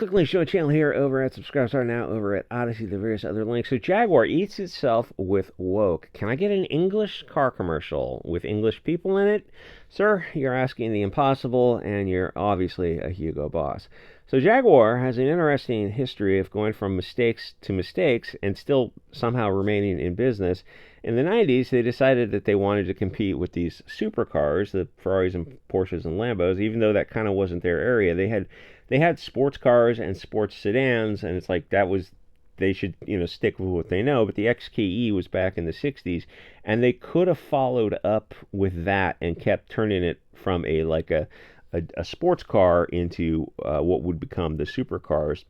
Quickly show channel here over at SubStars are now over at Odyssey, the various other links. So Jaguar eats itself with woke. Can I get an English car commercial with English people in it? Sir, you're asking the impossible, and you're obviously a Hugo boss. So Jaguar has an interesting history of going from mistakes to mistakes and still somehow remaining in business. In the 90s, they decided that they wanted to compete with these supercars, the Ferraris and Porsches and Lambos, even though that kind of wasn't their area. They had sports cars and sports sedans, and it's like that was they should stick with what they know. But the XKE was back in the 60s, and they could have followed up with that and kept turning it from a sports car into what would become the supercars,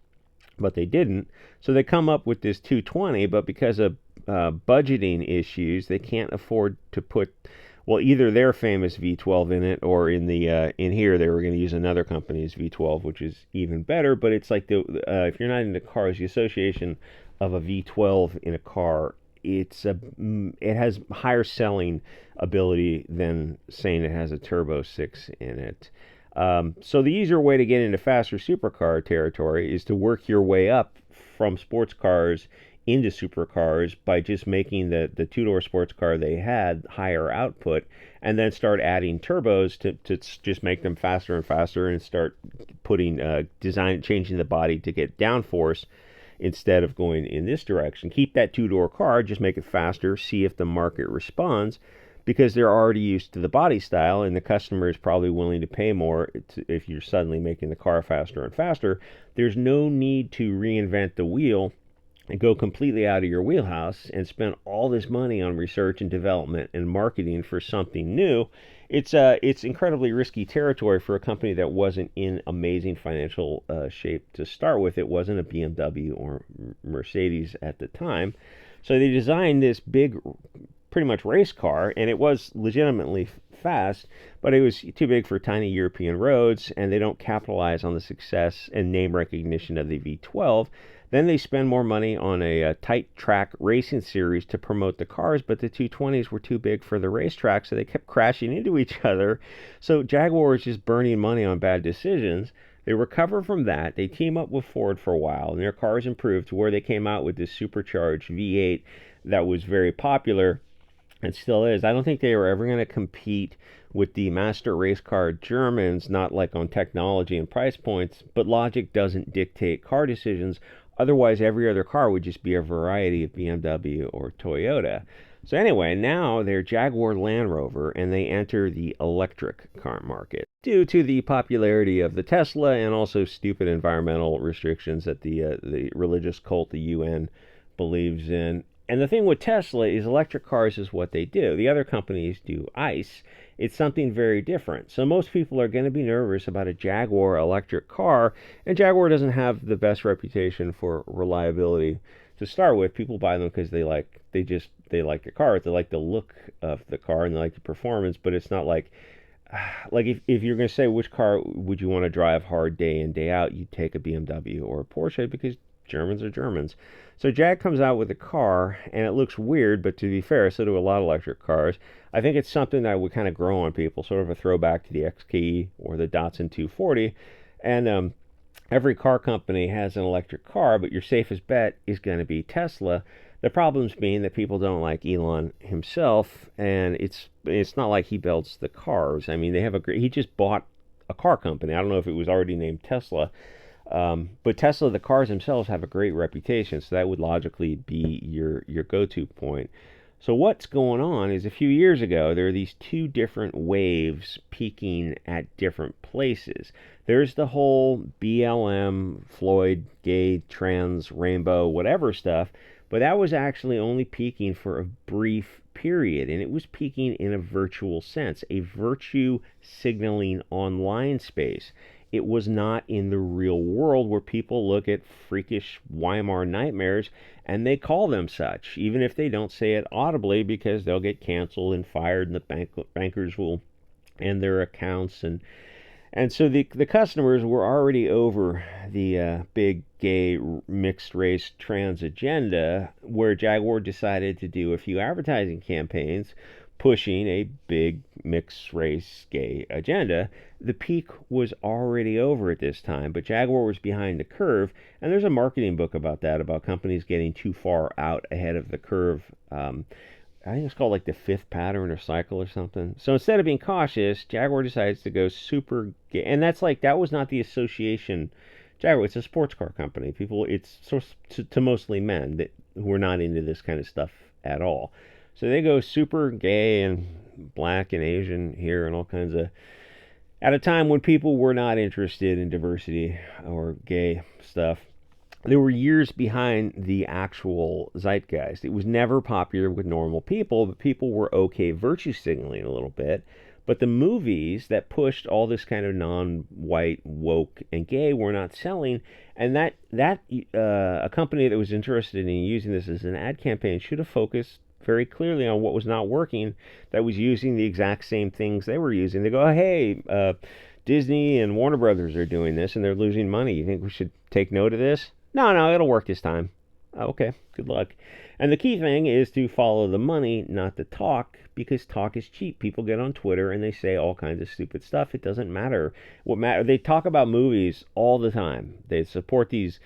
but they didn't. So they come up with this 220, but because of budgeting issues, they can't afford to put, well, either their famous V12 in it, or in here they were going to use another company's V12, which is even better. But it's like if you're not into cars, the association of a V12 in a car, it has higher selling ability than saying it has a turbo 6 in it. So the easier way to get into faster supercar territory is to work your way up from sports cars into supercars by just making the two-door sports car they had higher output, and then start adding turbos to just make them faster and faster, and start putting changing the body to get downforce instead of going in this direction. Keep that two-door car, just make it faster, see if the market responds, because they're already used to the body style, and the customer is probably willing to pay more if you're suddenly making the car faster and faster. There's no need to reinvent the wheel and go completely out of your wheelhouse and spend all this money on research and development and marketing for something new. It's incredibly risky territory for a company that wasn't in amazing financial shape to start with. It wasn't a BMW or Mercedes at the time. So they designed this big, pretty much race car, and it was legitimately fast, but it was too big for tiny European roads, and they don't capitalize on the success and name recognition of the V12. Then they spend more money on a tight track racing series to promote the cars, but the 220s were too big for the racetrack, so they kept crashing into each other. So Jaguar was just burning money on bad decisions. They recover from that. They team up with Ford for a while, and their cars improved to where they came out with this supercharged V8 that was very popular and still is. I don't think they were ever going to compete with the master race car Germans, not like on technology and price points, but logic doesn't dictate car decisions. Otherwise, every other car would just be a variety of BMW or Toyota. So anyway, now they're Jaguar Land Rover, and they enter the electric car market due to the popularity of the Tesla and also stupid environmental restrictions that the religious cult, the UN, believes in. And the thing with Tesla is electric cars is what they do. The other companies do ICE. It's something very different. So most people are going to be nervous about a Jaguar electric car, and Jaguar doesn't have the best reputation for reliability to start with. People buy them because they like the car. They like the look of the car and they like the performance, but it's not like if you're going to say which car would you want to drive hard day in, day out, you'd take a BMW or a Porsche, because Germans are Germans. So Jag comes out with a car, and it looks weird, but to be fair, so do a lot of electric cars. I think it's something that would kind of grow on people, sort of a throwback to the XKE or the Datsun 240. And every car company has an electric car, but your safest bet is going to be Tesla. The problems being that people don't like Elon himself, and it's not like he builds the cars. I mean, he just bought a car company. I don't know if it was already named Tesla. But Tesla, the cars themselves have a great reputation, so that would logically be your go-to point. So what's going on is, a few years ago, there are these two different waves peaking at different places. There's the whole BLM, Floyd, gay, trans, rainbow, whatever stuff, but that was actually only peaking for a brief period, and it was peaking in a virtual sense, a virtue signaling online space. It was not in the real world, where people look at freakish Weimar nightmares and they call them such, even if they don't say it audibly, because they'll get canceled and fired, and the bankers will end their accounts. And so the customers were already over the big gay mixed race trans agenda, where Jaguar decided to do a few advertising campaigns, pushing a big mixed race gay agenda. The peak was already over at this time, but Jaguar was behind the curve, and there's a marketing book about that, about companies getting too far out ahead of the curve. I think it's called like the fifth pattern or cycle or something. So instead of being cautious, Jaguar decides to go super gay, and that was not the association. Jaguar, it's a sports car company. People, it's so to mostly men that who are not into this kind of stuff at all. So they go super gay and black and Asian here and all kinds of, at a time when people were not interested in diversity or gay stuff. They were years behind the actual zeitgeist. It was never popular with normal people, but people were okay virtue signaling a little bit. But the movies that pushed all this kind of non-white, woke, and gay were not selling, and that a company that was interested in using this as an ad campaign should have focused very clearly on what was not working, that was using the exact same things they were using. They go, oh, hey, Disney and Warner Brothers are doing this, and they're losing money. You think we should take note of this? No, it'll work this time. Oh, okay, good luck. And the key thing is to follow the money, not the talk, because talk is cheap. People get on Twitter and they say all kinds of stupid stuff. It doesn't matter. They talk about movies all the time. They support these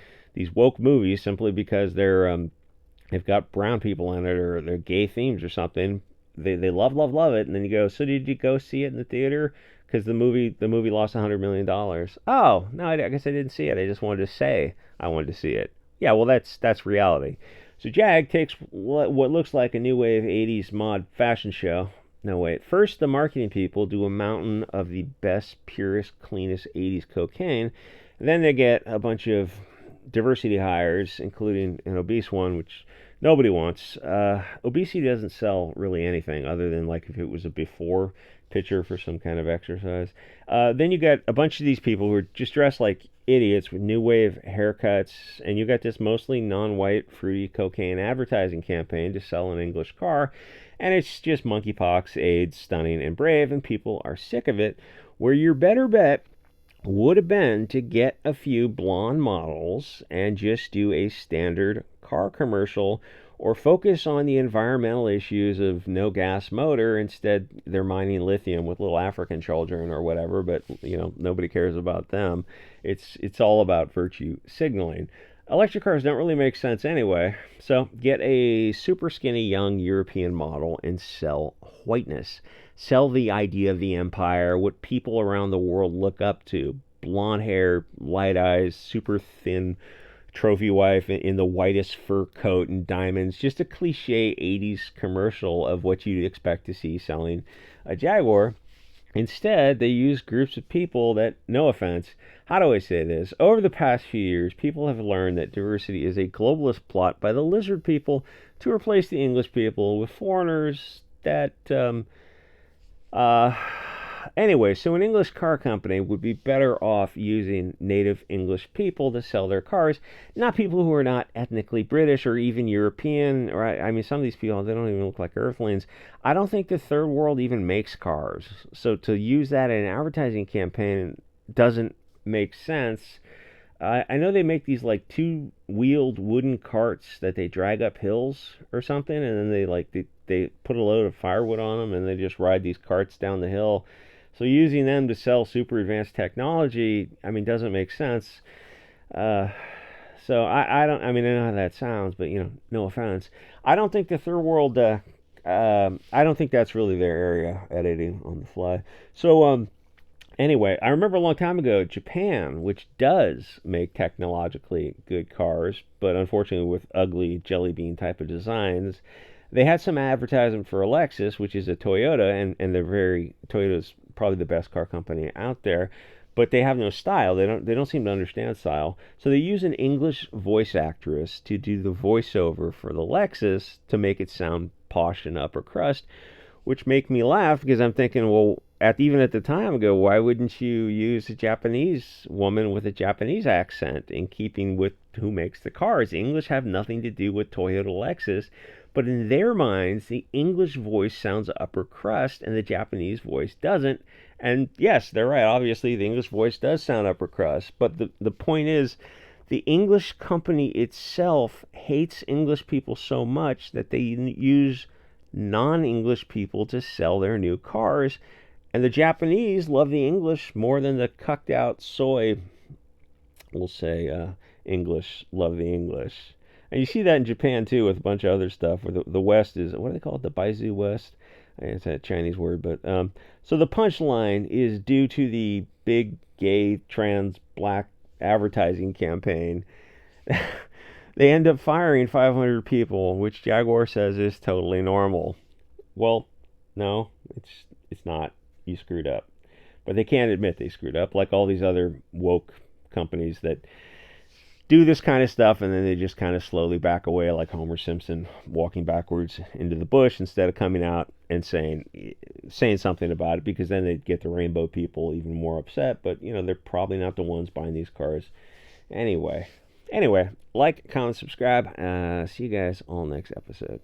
woke movies simply because they've got brown people in it, or they're gay themes or something. They love it, and then you go, so did you go see it in the theater? Because the movie lost $100 million. Oh, no, I guess I didn't see it. I just wanted to say I wanted to see it. Yeah, well, that's reality. So Jag takes what looks like a new wave 80s mod fashion show. No, wait. First, the marketing people do a mountain of the best, purest, cleanest 80s cocaine. Then they get a bunch of diversity hires, including an obese one, which nobody wants. Obesity doesn't sell really anything other than like if it was a before picture for some kind of exercise. Then you got a bunch of these people who are just dressed like idiots with new wave haircuts, and you got this mostly non-white fruity cocaine advertising campaign to sell an English car, and it's just monkeypox, AIDS, stunning, and brave, and people are sick of it. Where your better bet would have been to get a few blonde models and just do a standard car commercial, or focus on the environmental issues of no gas motor. Instead, they're mining lithium with little African children or whatever, but nobody cares about them. It's all about virtue signaling. Electric cars don't really make sense anyway, so get a super skinny young European model and sell whiteness. Sell the idea of the empire, what people around the world look up to. Blonde hair, light eyes, super thin trophy wife in the whitest fur coat and diamonds. Just a cliche 80s commercial of what you'd expect to see selling a Jaguar. Instead, they use groups of people that, no offense, how do I say this? Over the past few years, people have learned that diversity is a globalist plot by the lizard people to replace the English people with foreigners that, anyway, so an English car company would be better off using native English people to sell their cars, not people who are not ethnically British or even European, or I mean, some of these people, they don't even look like Earthlings. I don't think the third world even makes cars, so to use that in an advertising campaign doesn't make sense. I know they make these like two-wheeled wooden carts that they drag up hills or something, and then they put a load of firewood on them, and they just ride these carts down the hill. So using them to sell super advanced technology, I mean, doesn't make sense. So I don't, I mean, I know how that sounds, but no offense. I don't think the third world, I don't think that's really their area, editing on the fly. So, anyway, I remember a long time ago, Japan, which does make technologically good cars, but unfortunately with ugly jelly bean type of designs, they had some advertisement for a Lexus, which is a Toyota, and Toyota's probably the best car company out there, but they have no style. They don't seem to understand style. So they use an English voice actress to do the voiceover for the Lexus to make it sound posh and upper crust, which make me laugh because I'm thinking, well, even at the time ago, why wouldn't you use a Japanese woman with a Japanese accent in keeping with who makes the cars? The English have nothing to do with Toyota Lexus, but in their minds, the English voice sounds upper crust and the Japanese voice doesn't. And yes, they're right. Obviously, the English voice does sound upper crust, but the point is, the English company itself hates English people so much that they use non-English people to sell their new cars. And the Japanese love the English more than the cucked out soy, we'll say, English love the English. And you see that in Japan too with a bunch of other stuff where the West is, what do they call it? The Baizu West? It's a Chinese word, but so the punchline is due to the big gay trans black advertising campaign. They end up firing 500 people, which Jaguar says is totally normal. Well, no, it's not. You screwed up. But they can't admit they screwed up, like all these other woke companies that do this kind of stuff and then they just kind of slowly back away, like Homer Simpson walking backwards into the bush instead of coming out and saying something about it, because then they'd get the rainbow people even more upset. But they're probably not the ones buying these cars anyway. Like, comment, subscribe. See you guys all next episode.